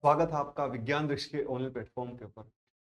स्वागत है आपका विज्ञान दृश्य के ऑनलाइन प्लेटफॉर्म के ऊपर।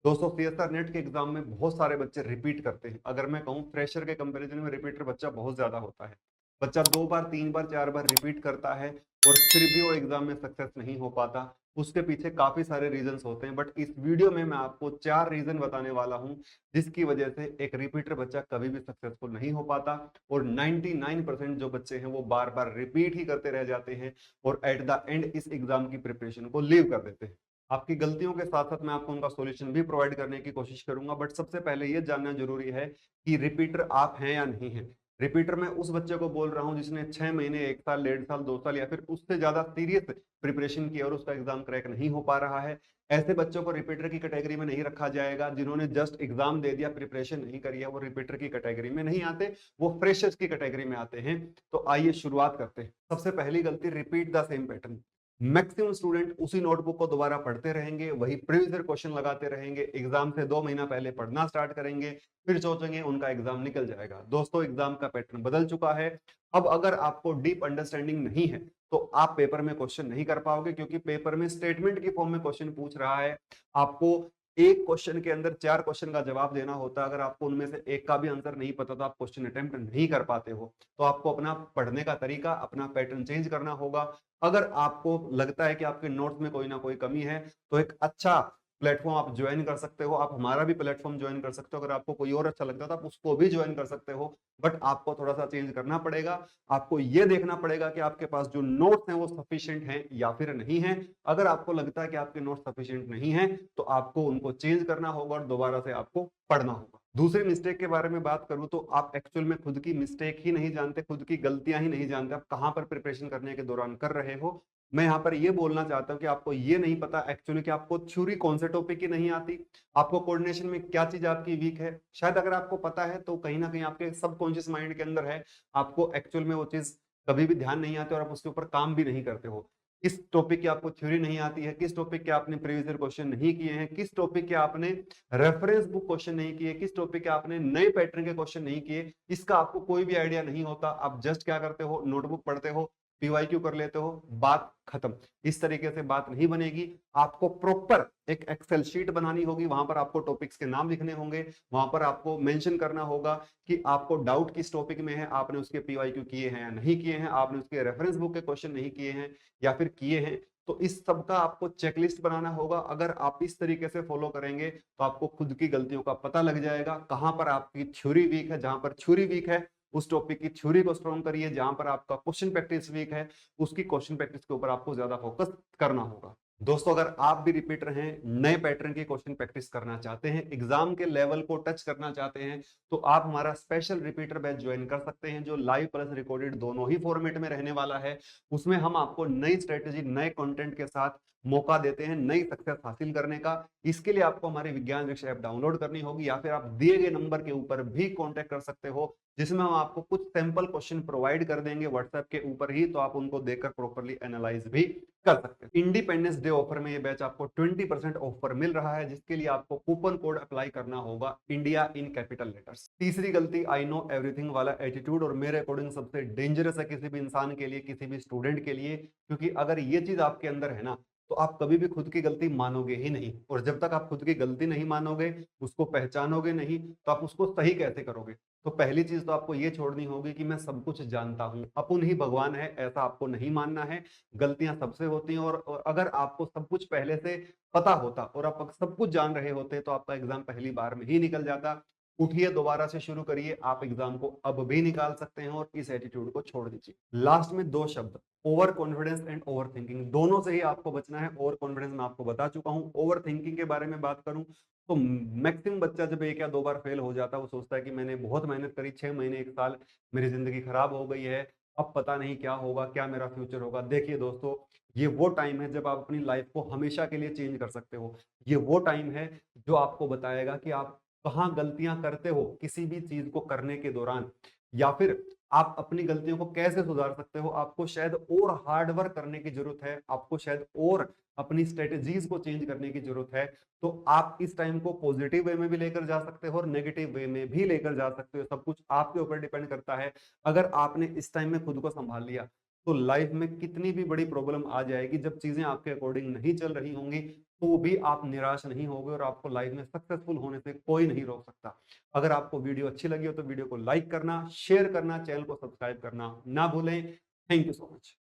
दोस्तों, सीएसआर नेट के एग्जाम में बहुत सारे बच्चे रिपीट करते हैं। अगर मैं कहूँ फ्रेशर के कंपैरिजन में रिपीटर बच्चा बहुत ज्यादा होता है। बच्चा 2 बार 3 बार 4 बार रिपीट करता है और फिर भी वो एग्जाम में सक्सेस नहीं हो पाता। उसके पीछे काफी सारे रीजंस होते हैं, बट इस वीडियो में मैं आपको 4 रीजन बताने वाला हूँ जिसकी वजह से एक रिपीटर बच्चा कभी भी सक्सेसफुल नहीं हो पाता और 99% जो बच्चे हैं वो बार बार रिपीट ही करते रह जाते हैं और एट द एंड इस एग्जाम की प्रिपरेशन को लीव कर देते हैं। आपकी गलतियों के साथ साथ मैं आपको उनका सॉल्यूशन भी प्रोवाइड करने की कोशिश करूंगा, बट सबसे पहले यह जानना जरूरी है कि रिपीटर आप हैं या नहीं है। रिपीटर मैं उस बच्चे को बोल रहा हूं जिसने 6 महीने, 1 साल, 1.5 साल, 2 साल या फिर उससे ज्यादा सीरियस प्रिपरेशन की और उसका एग्जाम क्रैक नहीं हो पा रहा है। ऐसे बच्चों को रिपीटर की कैटेगरी में नहीं रखा जाएगा। जिन्होंने जस्ट एग्जाम दे दिया, प्रिपरेशन नहीं करी है, वो रिपीटर की कैटेगरी में नहीं आते, वो फ्रेशर्स की कैटेगरी में आते हैं। तो आइए शुरुआत करते हैं। सबसे पहली गलती, repeat the same pattern. Maximum student उसी नोटबुक को दोबारा पढ़ते रहेंगे, वही प्रीवियस ईयर क्वेश्चन लगाते रहेंगे, एग्जाम से 2 महीना पहले पढ़ना स्टार्ट करेंगे, फिर सोचेंगे उनका एग्जाम निकल जाएगा। दोस्तों, एग्जाम का पैटर्न बदल चुका है। अब अगर आपको डीप अंडरस्टैंडिंग नहीं है तो आप पेपर में क्वेश्चन नहीं कर पाओगे, क्योंकि पेपर में स्टेटमेंट की फॉर्म में क्वेश्चन पूछ रहा है। आपको एक क्वेश्चन के अंदर 4 क्वेश्चन का जवाब देना होता है। अगर आपको उनमें से एक का भी आंसर नहीं पता तो आप क्वेश्चन अटेम्प्ट नहीं कर पाते हो। तो आपको अपना पढ़ने का तरीका, अपना पैटर्न चेंज करना होगा। अगर आपको लगता है कि आपके नोट्स में कोई ना कोई कमी है तो एक अच्छा प्लेटफॉर्म आप ज्वाइन कर सकते हो। आप हमारा भी प्लेटफॉर्म ज्वाइन कर सकते हो। अगर आपको कोई और अच्छा लगता है तो आप उसको भी ज्वाइन कर सकते हो, बट आपको थोड़ा सा चेंज करना पड़ेगा। आपको यह देखना पड़ेगा कि आपके पास जो नोट्स हैं वो सफिशिएंट हैं या फिर नहीं है। अगर आपको लगता है कि आपके नोट्स सफिशिएंट नहीं है तो आपको उनको चेंज करना होगा और दोबारा से आपको पढ़ना होगा। दूसरी मिस्टेक के बारे में बात करूं तो आप एक्चुअल में खुद की मिस्टेक ही नहीं जानते, खुद की गलतियां ही नहीं जानते, आप कहां पर प्रिपरेशन करने के दौरान कर रहे हो। मैं यहां पर यह बोलना चाहता हूं कि आपको यह नहीं पता एक्चुअली कि आपको थ्योरी कौन से टॉपिक की नहीं आती, आपको कोऑर्डिनेशन में क्या चीज आपकी वीक है। शायद अगर आपको पता है तो कहीं ना कहीं आपके सबकॉन्शियस माइंड के अंदर है, आपको एक्चुअल में वो चीज कभी भी ध्यान नहीं आती और आप उसके ऊपर काम भी नहीं करते हो। किस टॉपिक की आपको थ्योरी नहीं आती है, किस टॉपिक के आपने प्रीवियस ईयर क्वेश्चन नहीं किए हैं, किस टॉपिक के आपने रेफरेंस बुक क्वेश्चन नहीं किए, किस टॉपिक के आपने नए पैटर्न के क्वेश्चन नहीं किए, इसका आपको कोई भी आइडिया नहीं होता। आप जस्ट क्या करते हो, नोटबुक पढ़ते हो, पीवाईक्यू कर लेते हो, बात खत्म। इस तरीके से बात नहीं बनेगी। आपको प्रॉपर एक एक्सेल शीट बनानी होगी, वहां पर आपको टॉपिक्स के नाम लिखने होंगे, वहां पर आपको मेंशन करना होगा कि आपको डाउट किस टॉपिक में है, आपने उसके पीवाईक्यू किए हैं या नहीं किए हैं, आपने उसके रेफरेंस बुक के क्वेश्चन नहीं किए हैं या फिर किए हैं। तो इस सब का आपको चेकलिस्ट बनाना होगा। अगर आप इस तरीके से फॉलो करेंगे तो आपको खुद की गलतियों का पता लग जाएगा, कहां पर आपकी थ्योरी वीक है। जहां पर थ्योरी वीक है उस टॉपिक की थ्योरी को स्ट्रॉन्ग करिए, जहां पर आपका क्वेश्चन प्रैक्टिस वीक है उसकी क्वेश्चन प्रैक्टिस के ऊपर आपको ज्यादा फोकस करना होगा। दोस्तों, अगर आप भी रिपीटर हैं, नए पैटर्न की क्वेश्चन प्रैक्टिस करना चाहते हैं, एग्जाम के लेवल को टच करना चाहते हैं, तो आप हमारा स्पेशल रिपीटर बैच ज्वाइन कर सकते हैं, जो लाइव प्लस रिकॉर्डेड दोनों ही फॉर्मेट में रहने वाला है। उसमें हम आपको नई स्ट्रेटेजी, नए कंटेंट के साथ मौका देते हैं नई सक्सेस हासिल करने का। इसके लिए आपको हमारी विज्ञान दृश्य ऐप डाउनलोड करनी होगी या फिर आप दिए गए नंबर के ऊपर भी कांटेक्ट कर सकते हो, जिसमें हम आपको कुछ सैंपल क्वेश्चन प्रोवाइड कर देंगे व्हाट्सएप के ऊपर ही, तो आप उनको देखकर प्रॉपर्ली एनालाइज भी कर सकते हैं। इंडिपेंडेंस डे ऑफर में ये बैच आपको 20% ऑफर मिल रहा है, जिसके लिए आपको कूपन कोड अप्लाई करना होगा, इंडिया इन कैपिटल लेटर्स। तीसरी गलती, आई नो एवरीथिंग वाला एटीट्यूड, और मेरे अकॉर्डिंग सबसे डेंजरस है किसी भी इंसान के लिए, किसी भी स्टूडेंट के लिए। क्योंकि अगर ये चीज आपके अंदर है ना तो आप कभी भी खुद की गलती मानोगे ही नहीं, और जब तक आप खुद की गलती नहीं मानोगे, उसको पहचानोगे नहीं, तो आप उसको सही कैसे करोगे। तो पहली चीज तो आपको ये छोड़नी होगी कि मैं सब कुछ जानता हूं, अपुन ही भगवान है, ऐसा आपको नहीं मानना है। गलतियां सबसे होती हैं, और अगर आपको सब कुछ पहले से पता होता और आप सब कुछ जान रहे होते तो आपका एग्जाम पहली बार में ही निकल जाता। उठिए, दोबारा से शुरू करिए, आप एग्जाम को अब भी निकाल सकते हैं, और इस एटीट्यूड को छोड़ दीजिए। लास्ट में 2 शब्द, over confidence and over thinking, दोनों से ही आपको बचना है। ओवर कॉन्फिडेंस मैं आपको बता चुका हूं। ओवर थिंकिंग के बारे में बात करूं तो मैक्सिमम बच्चा जब 1 या 2 बार फेल हो जाता है, वो सोचता है कि मैंने बहुत मेहनत करी, 6 महीने, 1 साल, मेरी जिंदगी खराब हो गई है, अब पता नहीं क्या होगा, क्या मेरा फ्यूचर होगा। देखिए दोस्तों, ये वो टाइम है जब आप अपनी लाइफ को हमेशा के लिए चेंज कर सकते हो। ये वो टाइम है जो आपको बताएगा कि आप कहाँ गलतियां करते हो किसी भी चीज को करने के दौरान, या फिर आप अपनी गलतियों को कैसे सुधार सकते हो। आपको शायद और हार्ड वर्क करने की जरूरत है, आपको शायद और अपनी स्ट्रेटेजीज को चेंज करने की जरूरत है। तो आप इस टाइम को पॉजिटिव वे में भी लेकर जा सकते हो और नेगेटिव वे में भी लेकर जा सकते हो। सब कुछ आपके ऊपर डिपेंड करता है। अगर आपने इस टाइम में खुद को संभाल लिया, तो लाइफ में कितनी भी बड़ी प्रॉब्लम आ जाएगी, जब चीजें आपके अकॉर्डिंग नहीं चल रही होंगी तो भी आप निराश नहीं होगे और आपको लाइफ में सक्सेसफुल होने से कोई नहीं रोक सकता। अगर आपको वीडियो अच्छी लगी हो तो वीडियो को लाइक करना, शेयर करना, चैनल को सब्सक्राइब करना ना भूलें। Thank you so much.